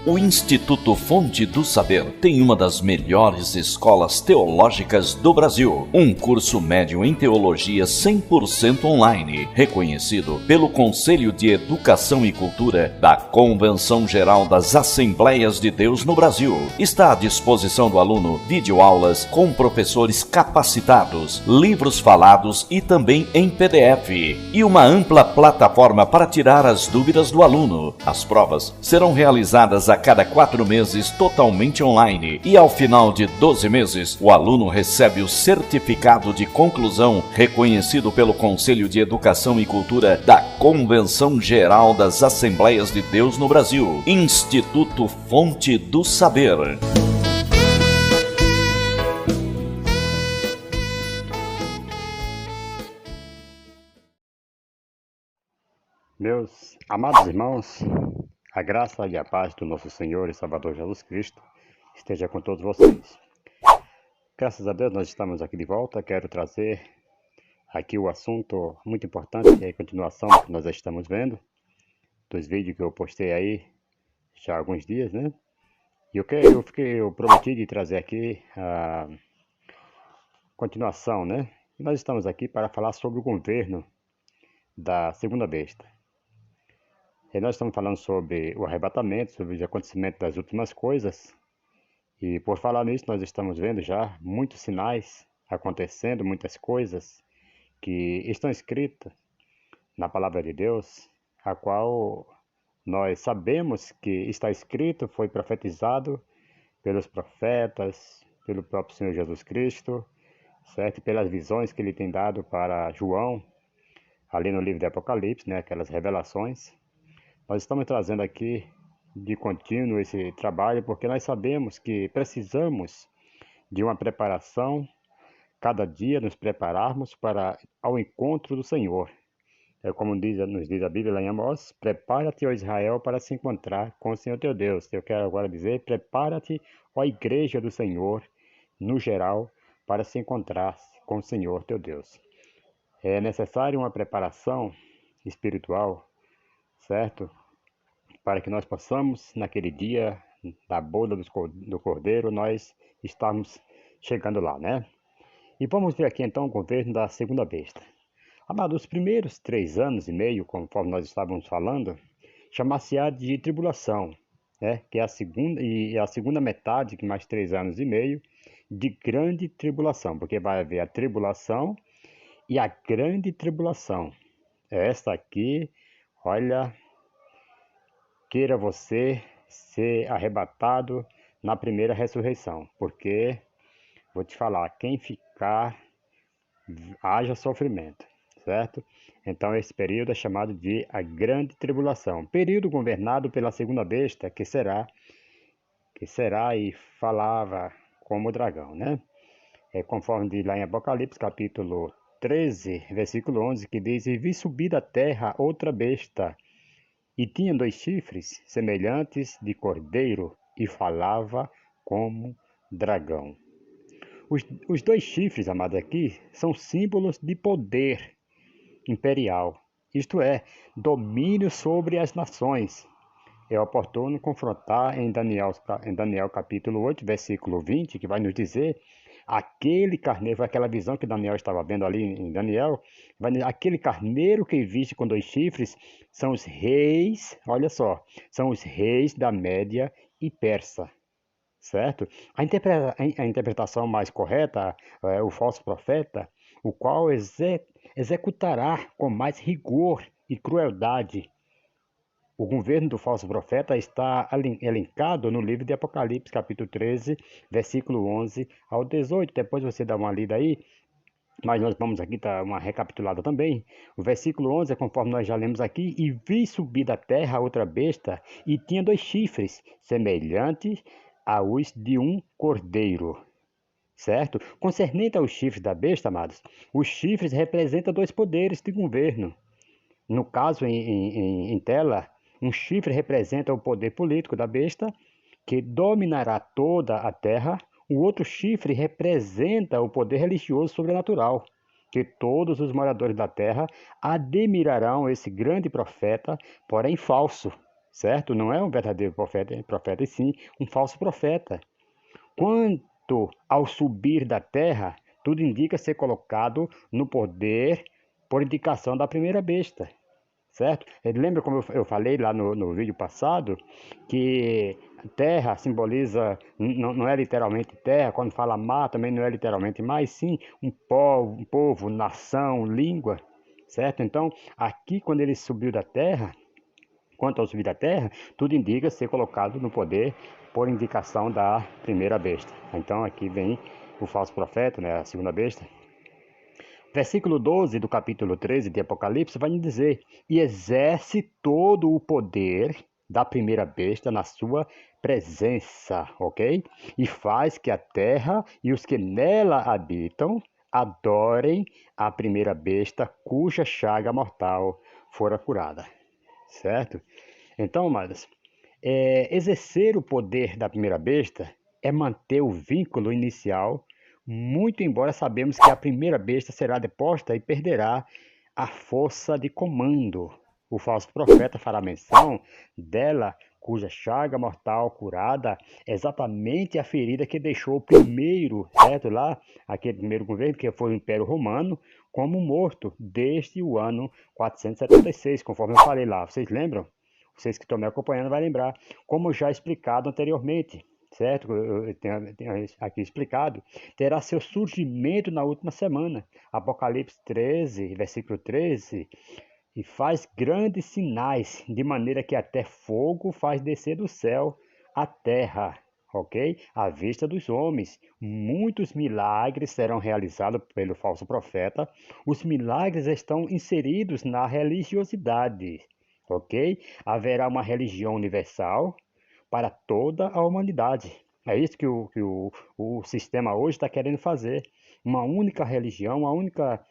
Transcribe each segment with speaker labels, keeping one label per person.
Speaker 1: O Instituto Fonte do Saber tem uma das melhores escolas teológicas do Brasil. Um curso médio em teologia 100% online, reconhecido pelo Conselho de Educação e Cultura da Convenção Geral das Assembleias de Deus no Brasil. Está à disposição do aluno videoaulas com professores capacitados, livros falados e também em PDF. E uma ampla plataforma para tirar as dúvidas do aluno. As provas serão realizadas a cada 4 meses totalmente online e ao final de 12 meses o aluno recebe o certificado de conclusão reconhecido pelo Conselho de Educação e Cultura da Convenção Geral das Assembleias de Deus no Brasil. Instituto Fonte do Saber.
Speaker 2: Meus amados irmãos, a graça e a paz do nosso Senhor e Salvador Jesus Cristo esteja com todos vocês. Graças a Deus nós estamos aqui de volta. Quero trazer aqui o assunto muito importante, que é a continuação que nós já estamos vendo, dos vídeos que eu postei aí já há alguns dias, né? E eu prometi de trazer aqui a continuação, né? E nós estamos aqui para falar sobre o governo da segunda besta. E nós estamos falando sobre o arrebatamento, sobre os acontecimentos das últimas coisas. E por falar nisso, nós estamos vendo já muitos sinais acontecendo, muitas coisas que estão escritas na Palavra de Deus, a qual nós sabemos que está escrito, foi profetizado pelos profetas, pelo próprio Senhor Jesus Cristo, certo? E pelas visões que ele tem dado para João, ali no livro de Apocalipse, né? Aquelas revelações. Nós estamos trazendo aqui de contínuo esse trabalho porque nós sabemos que precisamos de uma preparação, cada dia nos prepararmos para ao encontro do Senhor. É como nos diz a Bíblia lá em Amós: prepara-te, ó Israel, para se encontrar com o Senhor teu Deus. Eu quero agora dizer: prepara-te, ó Igreja do Senhor, no geral, para se encontrar com o Senhor teu Deus. É necessário uma preparação espiritual, certo? Para que nós possamos, naquele dia da boda do Cordeiro, nós estarmos chegando lá, né? E vamos ver aqui então o governo da segunda besta. Amado, os primeiros 3 anos e meio, conforme nós estávamos falando, chamar-se-á de tribulação, né? Que é a segunda metade, que mais 3 anos e meio, de grande tribulação, porque vai haver a tribulação e a grande tribulação. Esta aqui, olha, queira você ser arrebatado na primeira ressurreição, porque, vou te falar, quem ficar, haja sofrimento, certo? Então esse período é chamado de a grande tribulação, período governado pela segunda besta, que será e falava como dragão, né? É conforme diz lá em Apocalipse, capítulo 13, versículo 11, que diz: e vi subir da terra outra besta, e tinha 2 chifres, semelhantes de cordeiro, e falava como dragão. Os 2 chifres, amados, aqui, são símbolos de poder imperial, isto é, domínio sobre as nações. É oportuno confrontar em Daniel capítulo 8, versículo 20, que vai nos dizer: aquele carneiro, aquela visão que Daniel estava vendo ali em Daniel, aquele carneiro que viste com 2 chifres são os reis, olha só, são os reis da Média e Persa, certo? A interpretação mais correta é o falso profeta, o qual executará com mais rigor e crueldade. O governo do falso profeta está elencado no livro de Apocalipse, capítulo 13, versículo 11 ao 18. Depois você dá uma lida aí, mas nós vamos aqui dar uma recapitulada também. O versículo 11 é conforme nós já lemos aqui: e vi subir da terra outra besta, e tinha 2 chifres, semelhantes aos de um cordeiro. Certo? Concernente aos chifres da besta, amados, os chifres representam 2 poderes de governo. No caso, em tela, um chifre representa o poder político da besta, que dominará toda a terra. O outro chifre representa o poder religioso sobrenatural, que todos os moradores da terra admirarão esse grande profeta, porém falso, certo? Não é um verdadeiro profeta, e sim um falso profeta. Quanto ao subir da terra, tudo indica ser colocado no poder por indicação da primeira besta, certo? Lembra como eu falei lá no vídeo passado, que terra simboliza, não é literalmente terra, quando fala mar também não é literalmente mar, e sim um povo, nação, língua, certo? Então, aqui quando ele subiu da terra, quanto ao subir da terra, tudo indica ser colocado no poder por indicação da primeira besta. Então aqui vem o falso profeta, né, a segunda besta. Versículo 12 do capítulo 13 de Apocalipse vai nos dizer: e exerce todo o poder da primeira besta na sua presença, ok? E faz que a terra e os que nela habitam adorem a primeira besta cuja chaga mortal fora curada, certo? Então, amados, exercer o poder da primeira besta é manter o vínculo inicial, muito embora sabemos que a primeira besta será deposta e perderá a força de comando. O falso profeta fará menção dela, cuja chaga mortal curada é exatamente a ferida que deixou o primeiro, certo? Lá, aquele primeiro governo, que foi o Império Romano, como morto desde o ano 476, conforme eu falei lá. Vocês lembram? Vocês que estão me acompanhando vão lembrar, como já explicado anteriormente, certo? Eu tenho aqui explicado, terá seu surgimento na última semana. Apocalipse 13, versículo 13, e faz grandes sinais, de maneira que até fogo faz descer do céu a terra, ok? À vista dos homens. Muitos milagres serão realizados pelo falso profeta. Os milagres estão inseridos na religiosidade, ok? Haverá uma religião universal para toda a humanidade. É isso que o sistema hoje está querendo fazer. Uma única religião, uma única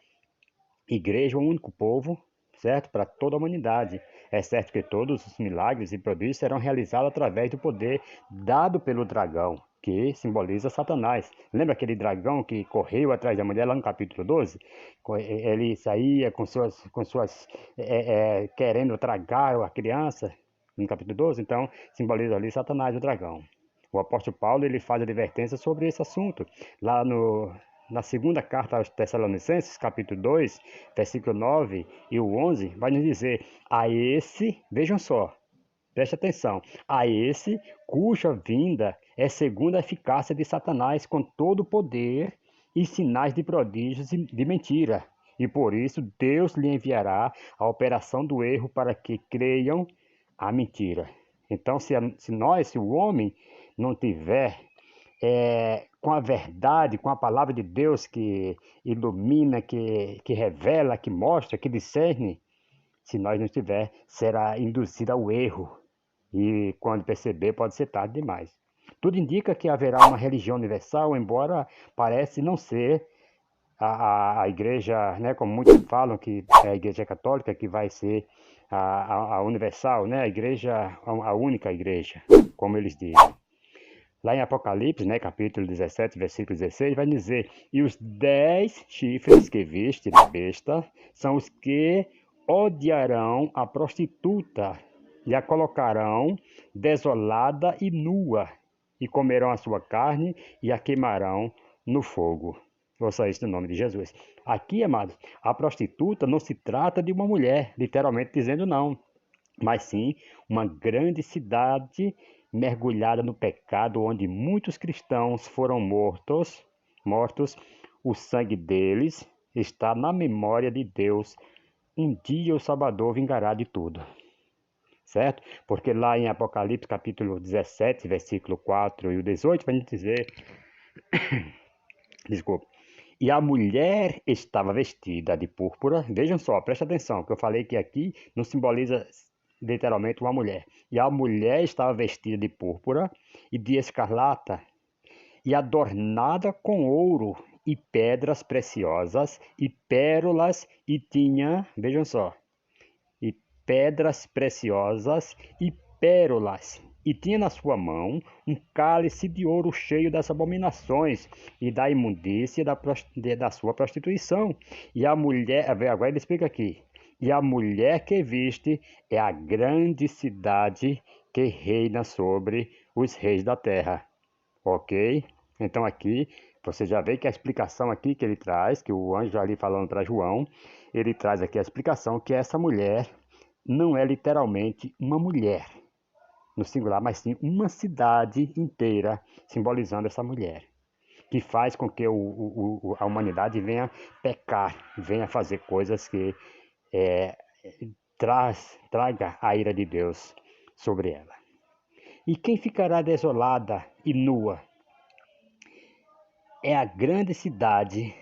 Speaker 2: igreja, um único povo, certo? Para toda a humanidade. É certo que todos os milagres e prodígios serão realizados através do poder dado pelo dragão, que simboliza Satanás. Lembra aquele dragão que correu atrás da mulher lá no capítulo 12? Ele saía querendo tragar a criança no capítulo 12, então simboliza ali Satanás, o dragão. O apóstolo Paulo ele faz advertência sobre esse assunto lá na segunda carta aos Tessalonicenses, capítulo 2, versículo 9 e o 11, vai nos dizer: a esse, vejam só, preste atenção, a esse cuja vinda é segundo a eficácia de Satanás, com todo o poder e sinais de prodígios e de mentira. E por isso Deus lhe enviará a operação do erro para que creiam a mentira. Então, se o homem não tiver com a verdade, com a palavra de Deus que ilumina, que revela, que mostra, que discerne, se nós não estiver, será induzido ao erro. E quando perceber, pode ser tarde demais. Tudo indica que haverá uma religião universal, embora parece não ser a igreja, né, como muitos falam que é a igreja católica que vai ser a universal, né, a igreja, a única igreja, como eles dizem. Lá em Apocalipse, né, capítulo 17, versículo 16, vai dizer: e os 10 chifres que viste na besta são os que odiarão a prostituta e a colocarão desolada e nua, e comerão a sua carne e a queimarão no fogo. Ouça isso no nome de Jesus. Aqui, amados, a prostituta não se trata de uma mulher, literalmente dizendo não, mas sim uma grande cidade mergulhada no pecado, onde muitos cristãos foram mortos, o sangue deles está na memória de Deus. Um dia o Salvador vingará de tudo, certo? Porque lá em Apocalipse capítulo 17, versículo 4 e o 18, vai dizer, desculpa, e a mulher estava vestida de púrpura. Vejam só, preste atenção, que eu falei que aqui não simboliza literalmente uma mulher. E a mulher estava vestida de púrpura e de escarlata, e adornada com ouro e pedras preciosas e pérolas, e tinha, vejam só, e pedras preciosas e pérolas, e tinha na sua mão um cálice de ouro cheio das abominações e da imundícia da sua prostituição. E a mulher, agora ele explica aqui, E a mulher que viste é a grande cidade que reina sobre os reis da terra. Ok? Então aqui você já vê que a explicação aqui que ele traz, que o anjo ali falando para João, ele traz aqui a explicação que essa mulher não é literalmente uma mulher no singular, mas sim uma cidade inteira simbolizando essa mulher, que faz com que a humanidade venha pecar, venha fazer coisas que traga a ira de Deus sobre ela. E quem ficará desolada e nua é a grande cidade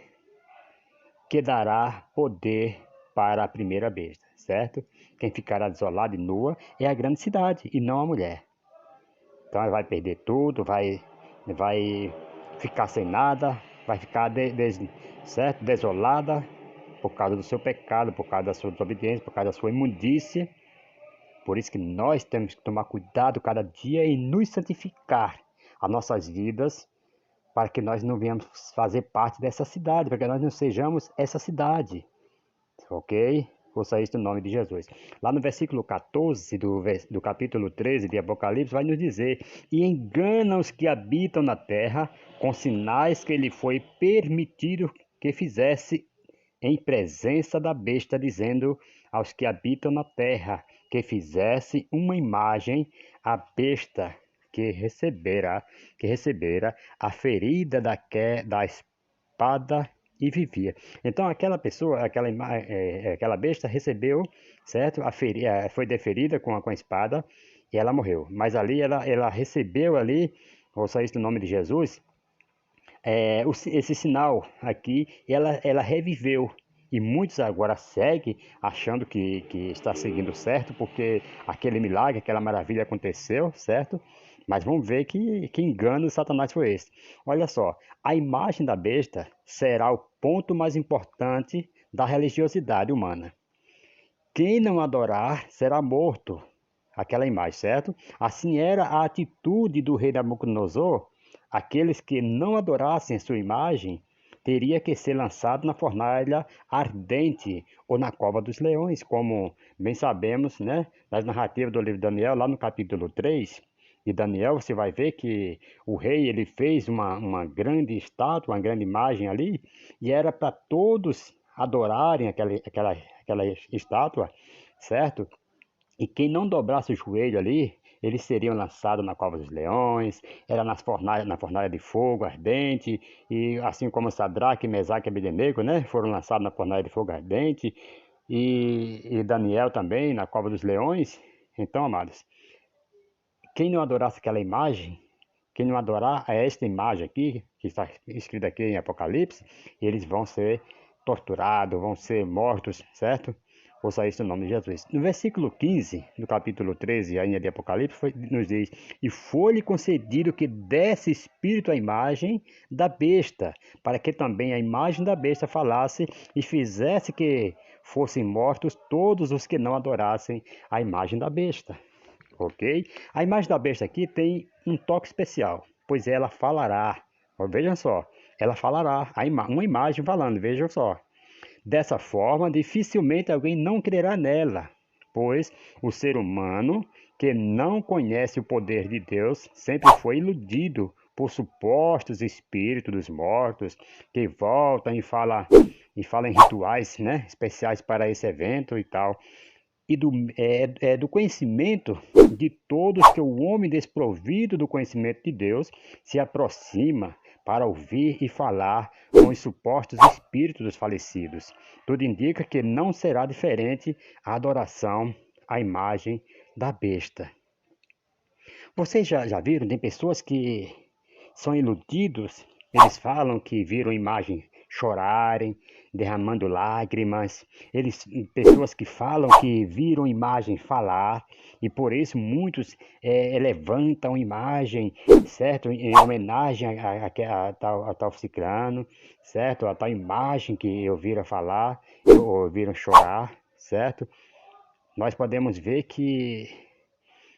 Speaker 2: que dará poder para a primeira besta, certo? Quem ficará desolada e nua é a grande cidade e não a mulher. Então ela vai perder tudo, vai ficar sem nada, vai ficar certo? Desolada por causa do seu pecado, por causa da sua desobediência, por causa da sua imundície. Por isso que nós temos que tomar cuidado cada dia e nos santificar as nossas vidas, para que nós não venhamos fazer parte dessa cidade, para que nós não sejamos essa cidade. Ok? Ouça isso no nome de Jesus. Lá no versículo 14 do capítulo 13 de Apocalipse, vai nos dizer: E engana os que habitam na terra com sinais que lhe foi permitido que fizesse em presença da besta, dizendo aos que habitam na terra que fizesse uma imagem à besta que recebera a ferida da espada e vivia. Então aquela pessoa, aquela besta recebeu, certo? Foi deferida com a espada e ela morreu. Mas ali ela recebeu ali, ouça isso no nome de Jesus, esse sinal aqui, ela reviveu. E muitos agora seguem achando que está seguindo certo, porque aquele milagre, aquela maravilha aconteceu, certo? Mas vamos ver que engano de Satanás foi esse. Olha só, a imagem da besta será o ponto mais importante da religiosidade humana. Quem não adorar será morto. Aquela imagem, certo? Assim era a atitude do rei Nabucodonosor. Aqueles que não adorassem sua imagem teria que ser lançado na fornalha ardente ou na cova dos leões, como bem sabemos, né, nas narrativas do livro de Daniel, lá no capítulo 3 de Daniel, você vai ver que o rei ele fez uma grande estátua, uma grande imagem ali, e era para todos adorarem aquela estátua, certo? E quem não dobrasse o joelho ali, eles seriam lançados na cova dos leões, era na fornalha de fogo ardente, e assim como Sadraque, Mesaque e Abednego, né, foram lançados na fornalha de fogo ardente, e Daniel também na cova dos leões. Então, amados, quem não adorasse aquela imagem, quem não adorar a esta imagem aqui, que está escrita aqui em Apocalipse, eles vão ser torturados, vão ser mortos, certo? Ouça isso no nome de Jesus. No versículo 15 do capítulo 13, ainda de Apocalipse, nos diz: E foi-lhe concedido que desse espírito à imagem da besta, para que também a imagem da besta falasse e fizesse que fossem mortos todos os que não adorassem a imagem da besta. Ok? A imagem da besta aqui tem um toque especial, pois ela falará. Vejam só, ela falará, uma imagem falando, vejam só. Dessa forma, dificilmente alguém não crerá nela, pois o ser humano que não conhece o poder de Deus sempre foi iludido por supostos espíritos dos mortos que voltam e falam em rituais, né, especiais para esse evento e tal. E do conhecimento de todos que o homem desprovido do conhecimento de Deus se aproxima para ouvir e falar com os supostos espíritos dos falecidos. Tudo indica que não será diferente a adoração à imagem da besta. Vocês já viram? Tem pessoas que são iludidos, eles falam que viram imagem chorarem, derramando lágrimas. Pessoas que falam que viram imagem falar, e por isso muitos levantam imagem, certo? Em homenagem a tal ciclano, certo? A tal imagem que ouviram falar, ouviram chorar, certo? Nós podemos ver que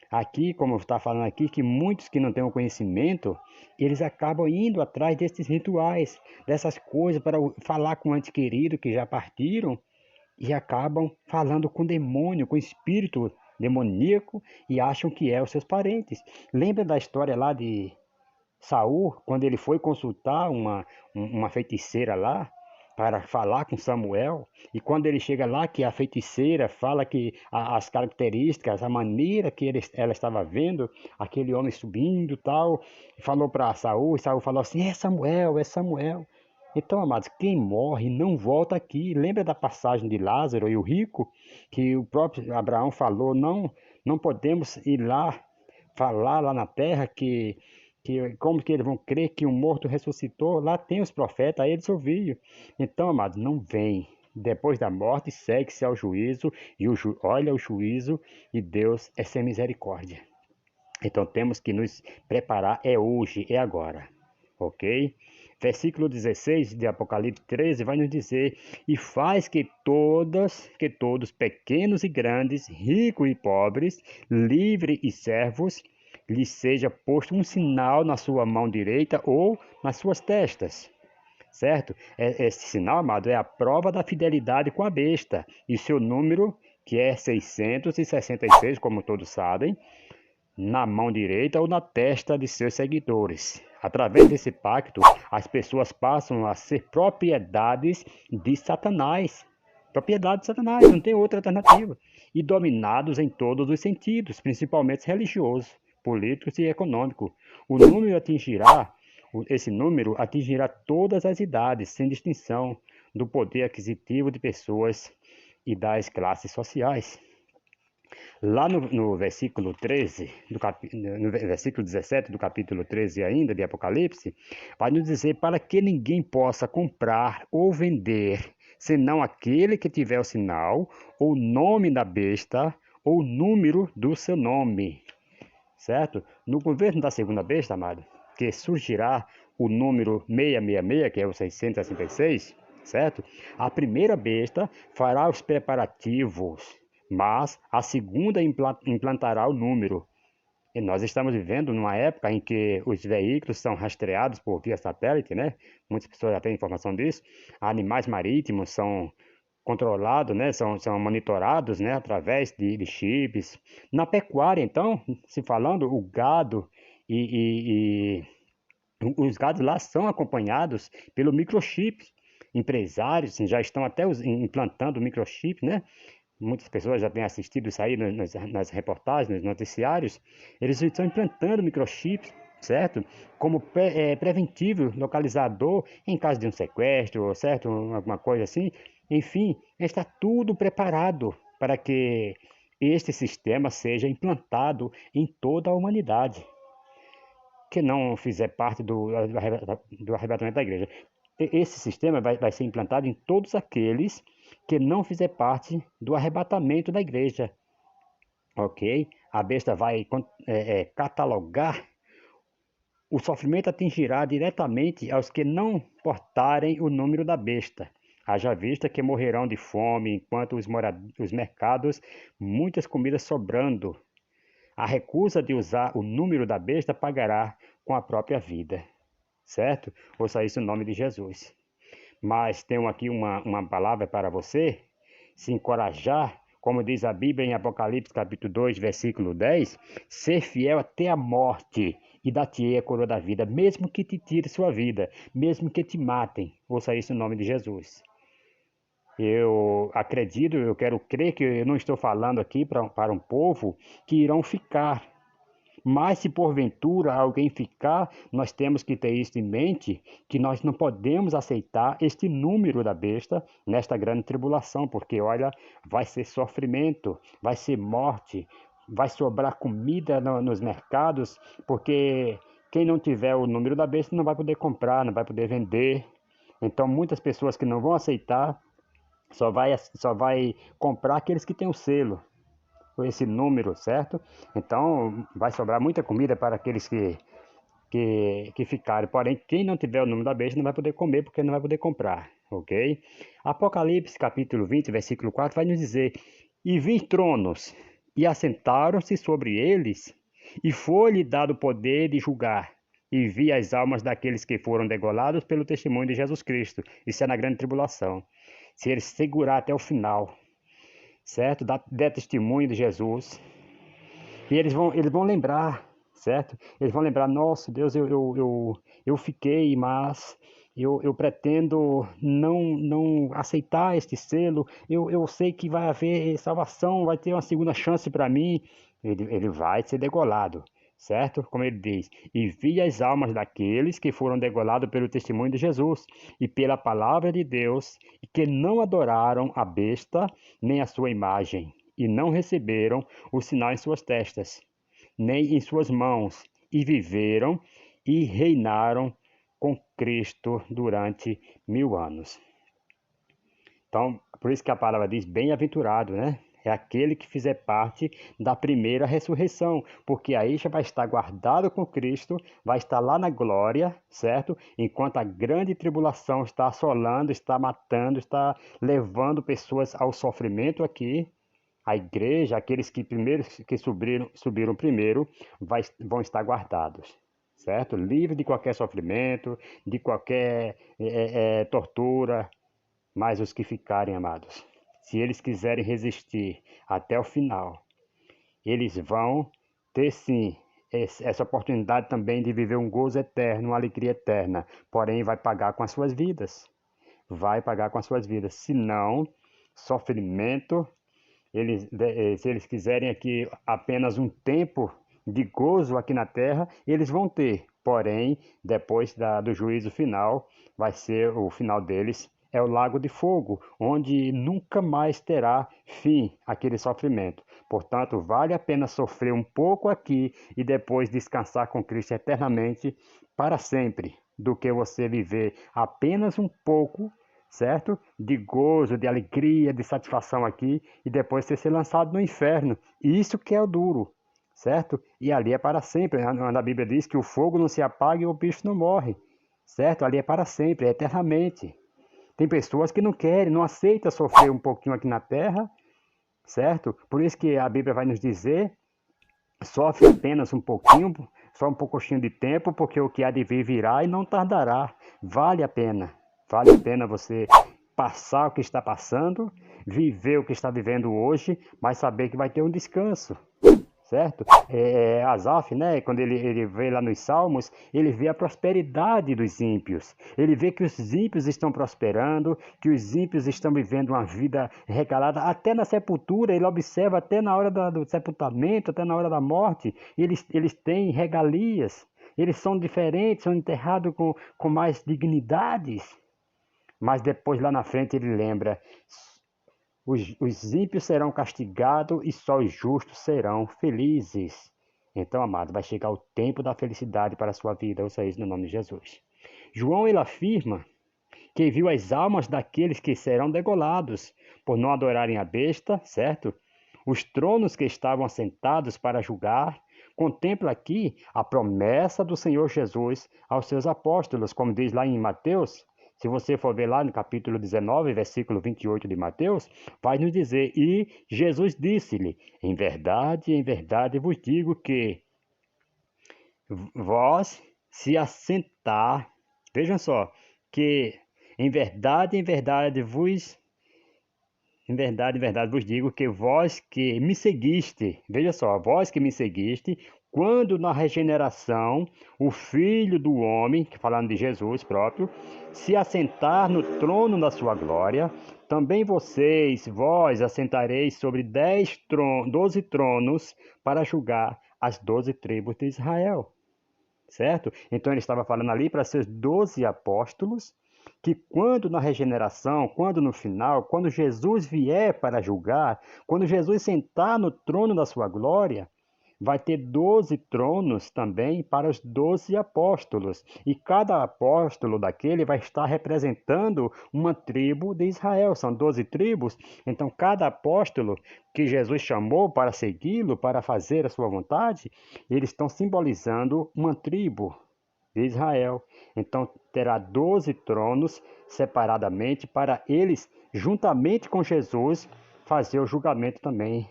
Speaker 2: aqui, como está falando aqui, que muitos que não têm o conhecimento, eles acabam indo atrás desses rituais, dessas coisas, para falar com o ente querido que já partiram, e acabam falando com demônio, com espírito demoníaco e acham que é os seus parentes. Lembra da história lá de Saul, quando ele foi consultar uma feiticeira lá para falar com Samuel, e quando ele chega lá que a feiticeira fala que as características, a maneira que ela estava vendo aquele homem subindo tal, falou para Saul, e Saul falou assim: é Samuel, é Samuel. Então, amados, quem morre não volta aqui. Lembra da passagem de Lázaro e o rico, que o próprio Abraão falou: não podemos ir lá falar lá na terra que como que eles vão crer que um morto ressuscitou? Lá tem os profetas, aí eles ouviram. Então, amados, não vem. Depois da morte, segue-se ao juízo, e olha o juízo, e Deus é sem misericórdia. Então temos que nos preparar, é hoje, é agora. Ok? Versículo 16 de Apocalipse 13 vai nos dizer: e faz que todos, pequenos e grandes, ricos e pobres, livres e servos, lhes seja posto um sinal na sua mão direita ou nas suas testas. Certo? Esse sinal, amado, é a prova da fidelidade com a besta. E seu número, que é 666, como todos sabem, na mão direita ou na testa de seus seguidores. Através desse pacto, as pessoas passam a ser propriedades de Satanás. Propriedade de Satanás, não tem outra alternativa. E dominados em todos os sentidos, principalmente religioso, políticos e econômico. Esse número atingirá todas as idades, sem distinção do poder aquisitivo de pessoas e das classes sociais. Lá no versículo 13, no versículo 17 do capítulo 13 ainda de Apocalipse, vai nos dizer: para que ninguém possa comprar ou vender, senão aquele que tiver o sinal, ou nome da besta, ou número do seu nome. Certo? No governo da segunda besta, amado, que surgirá o número 666, que é o 666, certo? A primeira besta fará os preparativos, mas a segunda implantará o número. E nós estamos vivendo numa época em que os veículos são rastreados por via satélite, né? Muitas pessoas já têm informação disso. Animais marítimos são controlados, né? São monitorados, né? Através de chips. Na pecuária, então, se falando, o gado e os gados lá são acompanhados pelo microchip. Empresários já estão até implantando microchip, né? Muitas pessoas já têm assistido isso aí nas reportagens, nos noticiários. Eles estão implantando microchips, certo? Como preventivo, localizador em caso de um sequestro, certo? Alguma coisa assim. Enfim, está tudo preparado para que este sistema seja implantado em toda a humanidade que não fizer parte do arrebatamento da igreja. Esse sistema vai ser implantado em todos aqueles que não fizer parte do arrebatamento da igreja. Ok? A besta vai catalogar. O sofrimento atingirá diretamente aos que não portarem o número da besta. Haja vista que morrerão de fome, enquanto os mercados, muitas comidas sobrando. A recusa de usar o número da besta pagará com a própria vida. Certo? Ouça isso em nome de Jesus. Mas tenho aqui uma palavra para você, se encorajar, como diz a Bíblia em Apocalipse capítulo 2, versículo 10, ser fiel até a morte e dar-te-ei a coroa da vida, mesmo que te tire sua vida, mesmo que te matem. Ouça isso em nome de Jesus. Eu acredito, eu quero crer que eu não estou falando aqui para um povo que irão ficar. Mas se porventura alguém ficar, nós temos que ter isso em mente, que nós não podemos aceitar este número da besta nesta grande tribulação, porque olha, vai ser sofrimento, vai ser morte, vai sobrar comida nos mercados, porque quem não tiver o número da besta não vai poder comprar, não vai poder vender. Então muitas pessoas que não vão aceitar, só vai comprar aqueles que têm o selo, esse número, certo? Então vai sobrar muita comida para aqueles que ficarem. Porém, quem não tiver o número da besta não vai poder comer porque não vai poder comprar, ok? Apocalipse capítulo 20, versículo 4 vai nos dizer: e vi tronos, e assentaram-se sobre eles, e foi-lhe dado o poder de julgar. E vi as almas daqueles que foram degolados pelo testemunho de Jesus Cristo. Isso é na grande tribulação. se ele segurar até o final, certo? Der testemunho de Jesus. E eles vão lembrar, certo? Eles vão lembrar, nossa, Deus, eu fiquei, mas eu pretendo não aceitar este selo. Eu sei que vai haver salvação, vai ter uma segunda chance para mim. Ele vai ser degolado, certo? Como ele diz, e vi as almas daqueles que foram degolados pelo testemunho de Jesus e pela palavra de Deus, e que não adoraram a besta nem a sua imagem, e não receberam o sinal em suas testas, nem em suas mãos, e viveram e reinaram com Cristo durante 1000 anos. Então, por isso que a palavra diz bem-aventurado, né? É aquele que fizer parte da primeira ressurreição, porque aí já vai estar guardado com Cristo, vai estar lá na glória, certo? Enquanto a grande tribulação está assolando, está matando, está levando pessoas ao sofrimento aqui, a igreja, aqueles que subiram primeiro, vão estar guardados, certo? Livre de qualquer sofrimento, de qualquer tortura, mas os que ficarem, amados, se eles quiserem resistir até o final, eles vão ter sim essa oportunidade também de viver um gozo eterno, uma alegria eterna, porém vai pagar com as suas vidas. Vai pagar com as suas vidas. Se não, sofrimento. Se eles quiserem aqui apenas um tempo de gozo aqui na terra, eles vão ter. Porém, depois do juízo final, vai ser o final deles, é o lago de fogo, onde nunca mais terá fim aquele sofrimento. Portanto, vale a pena sofrer um pouco aqui e depois descansar com Cristo eternamente para sempre, do que você viver apenas um pouco, certo? De gozo, de alegria, de satisfação aqui e depois você ser lançado no inferno. Isso que é o duro, certo? E ali é para sempre. A Bíblia diz que o fogo não se apaga e o bicho não morre, certo? Ali é para sempre, é eternamente. Tem pessoas que não querem, não aceitam sofrer um pouquinho aqui na terra, certo? Por isso que a Bíblia vai nos dizer, sofre apenas um pouquinho, só um pouquinho de tempo, porque o que há de vir virá e não tardará. Vale a pena. Vale a pena você passar o que está passando, viver o que está vivendo hoje, mas saber que vai ter um descanso, certo? Asaf, né, quando ele vê lá nos Salmos, ele vê a prosperidade dos ímpios. Ele vê que os ímpios estão prosperando, que os ímpios estão vivendo uma vida regalada, até na sepultura, ele observa até na hora do sepultamento, até na hora da morte, eles têm regalias, eles são diferentes, são enterrados com mais dignidades. Mas depois lá na frente ele lembra, os ímpios serão castigados e só os justos serão felizes. Então, amado, vai chegar o tempo da felicidade para a sua vida. Ouça isso no nome de Jesus. João, ele afirma que viu as almas daqueles que serão degolados por não adorarem a besta, certo? Os tronos que estavam assentados para julgar. Contempla aqui a promessa do Senhor Jesus aos seus apóstolos, como diz lá em Mateus. Se você for ver lá no capítulo 19, versículo 28 de Mateus, vai nos dizer, e Jesus disse-lhe, em verdade vos digo que vós se assentar, vejam só, que em verdade vos digo que vós que me seguiste, veja só, vós que me seguiste, quando na regeneração o Filho do Homem, falando de Jesus próprio, se assentar no trono da sua glória, também vós assentareis sobre 12 tronos para julgar as 12 tribos de Israel. Certo? Então ele estava falando ali para seus 12 apóstolos, que quando na regeneração, quando no final, quando Jesus vier para julgar, quando Jesus sentar no trono da sua glória, vai ter 12 tronos também para os 12 apóstolos. E cada apóstolo daquele vai estar representando uma tribo de Israel. São 12 tribos. Então, cada apóstolo que Jesus chamou para segui-lo, para fazer a sua vontade, eles estão simbolizando uma tribo de Israel. Então, terá 12 tronos separadamente para eles, juntamente com Jesus, fazer o julgamento também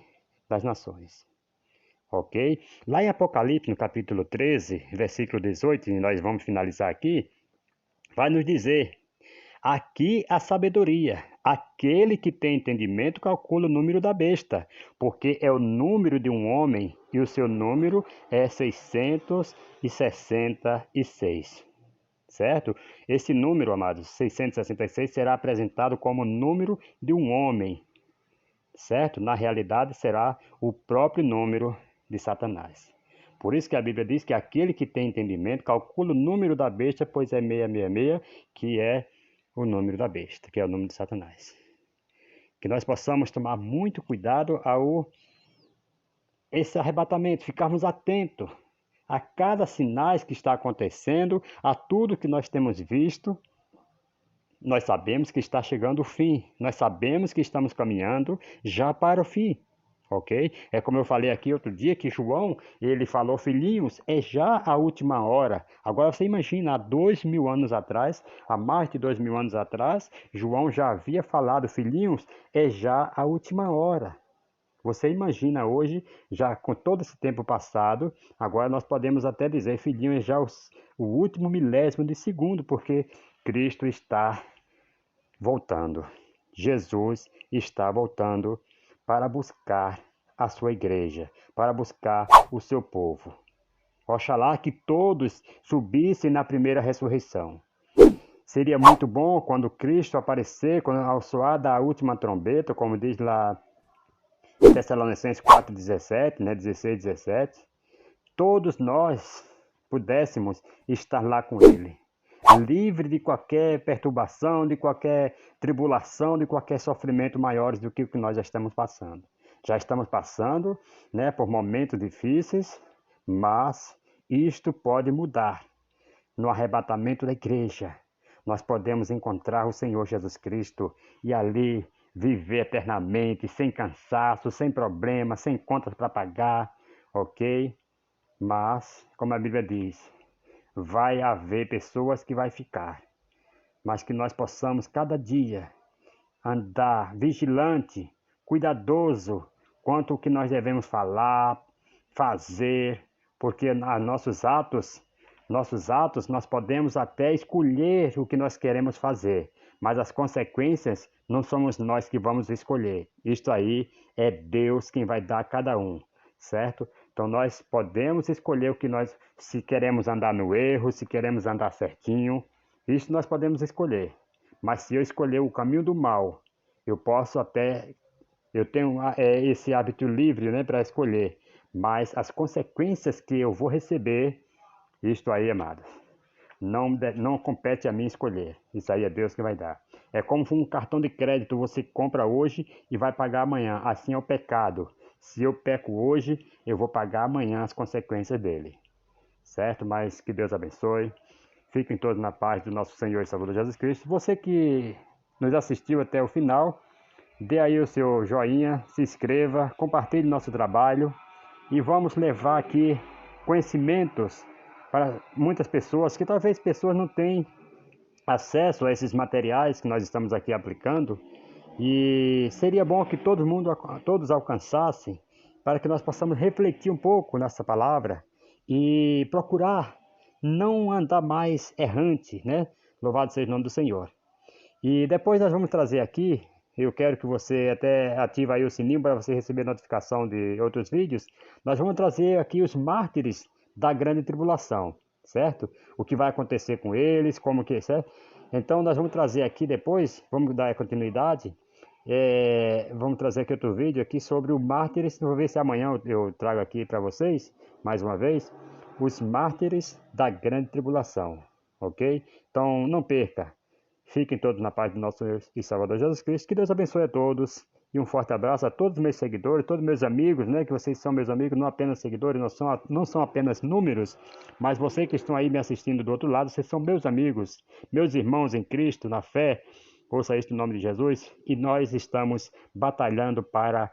Speaker 2: das nações. Ok? Lá em Apocalipse, no capítulo 13, versículo 18, e nós vamos finalizar aqui, vai nos dizer, aqui a sabedoria, Aquele que tem entendimento calcula o número da besta, porque é o número de um homem e o seu número é 666. Certo? Esse número, amados, 666, será apresentado como número de um homem, certo? Na realidade, será o próprio número de Satanás. Por isso que a Bíblia diz que aquele que tem entendimento calcula o número da besta, pois é 666, que é o número da besta, que é o número de Satanás. Que nós possamos tomar muito cuidado ao esse arrebatamento, ficarmos atentos a cada sinais que está acontecendo, a tudo que nós temos visto. Nós sabemos que está chegando o fim, nós sabemos que estamos caminhando já para o fim, ok? É como eu falei aqui outro dia, que João, ele falou, filhinhos, é já a última hora. Agora você imagina, há 2000 anos atrás, há mais de 2000 anos atrás, João já havia falado, filhinhos, é já a última hora. Você imagina hoje, já com todo esse tempo passado, agora nós podemos até dizer, filhinho, é já o último milésimo de segundo, porque Cristo está voltando. Jesus está voltando para buscar a sua igreja, para buscar o seu povo. Oxalá que todos subissem na primeira ressurreição. Seria muito bom quando Cristo aparecer, quando ao soar da última trombeta, como diz lá em Tessalonicenses 4,17, 16, 17, todos nós pudéssemos estar lá com Ele, livre de qualquer perturbação, de qualquer tribulação, de qualquer sofrimento maiores do que o que nós já estamos passando. Já estamos passando, por momentos difíceis, mas isto pode mudar. No arrebatamento da igreja, nós podemos encontrar o Senhor Jesus Cristo e ali viver eternamente, sem cansaço, sem problemas, sem contas para pagar, ok? Mas, como a Bíblia diz, vai haver pessoas que vai ficar, mas que nós possamos cada dia andar vigilante, cuidadoso quanto ao que nós devemos falar, fazer, porque nossos atos nós podemos até escolher o que nós queremos fazer, mas as consequências não somos nós que vamos escolher. Isto aí é Deus quem vai dar a cada um, certo? Então nós podemos escolher o que nós, se queremos andar no erro, se queremos andar certinho, isso nós podemos escolher. Mas se eu escolher o caminho do mal, eu tenho esse hábito livre, para escolher. Mas as consequências que eu vou receber, isto aí, amados, não compete a mim escolher. Isso aí é Deus que vai dar. É como um cartão de crédito, você compra hoje e vai pagar amanhã. Assim é o pecado. Se eu peco hoje, eu vou pagar amanhã as consequências dele. Certo? Mas que Deus abençoe. Fiquem todos na paz do nosso Senhor e Salvador Jesus Cristo. Você que nos assistiu até o final, dê aí o seu joinha, se inscreva, compartilhe nosso trabalho e vamos levar aqui conhecimentos para muitas pessoas, que talvez pessoas não tenham acesso a esses materiais que nós estamos aqui aplicando, e seria bom que todos alcançassem, para que nós possamos refletir um pouco nessa palavra e procurar não andar mais errante, Louvado seja o nome do Senhor. E depois nós vamos trazer aqui, eu quero que você até ative aí o sininho para você receber notificação de outros vídeos. Nós vamos trazer aqui os mártires da grande tribulação, certo? O que vai acontecer com eles, como que, certo? Então nós vamos trazer aqui depois, vamos dar continuidade, vamos trazer aqui outro vídeo aqui sobre o mártires, vou ver se amanhã eu trago aqui para vocês, mais uma vez, os mártires da grande tribulação, ok? Então não perca, fiquem todos na paz do nosso Senhor e Salvador Jesus Cristo, que Deus abençoe a todos. E um forte abraço a todos os meus seguidores, todos os meus amigos, que vocês são meus amigos, não apenas seguidores, não são apenas números, mas vocês que estão aí me assistindo do outro lado, vocês são meus amigos, meus irmãos em Cristo, na fé. Ouça isso no nome de Jesus, e nós estamos batalhando para